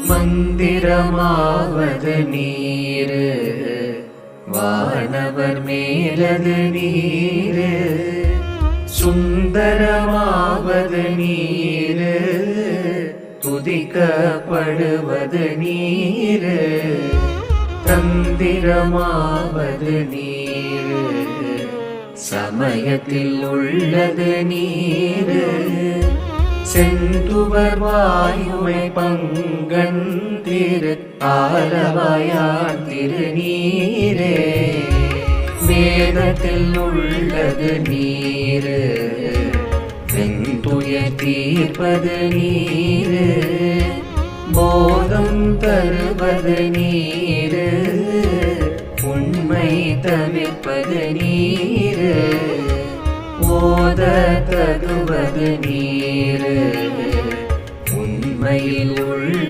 மந்திரமாவது நீரு வானவர் மேலது நீரு சுந்தரமாவது நீரு துதிக்கப்படுவது நீரு தந்திரமாவது நீரு சமயத்தில் உள்ளது நீரு செந்துவர் வாயுமை பங்கன் திரு ஆலவாயான் திருநீரே வேதத்தில் உள்ளது நீரு வெந்துய தீர்ப்பது நீரு போதம் தருவது நீரு உண்மை தவிர்ப்பது நீரு ஓத தகுவது நீரு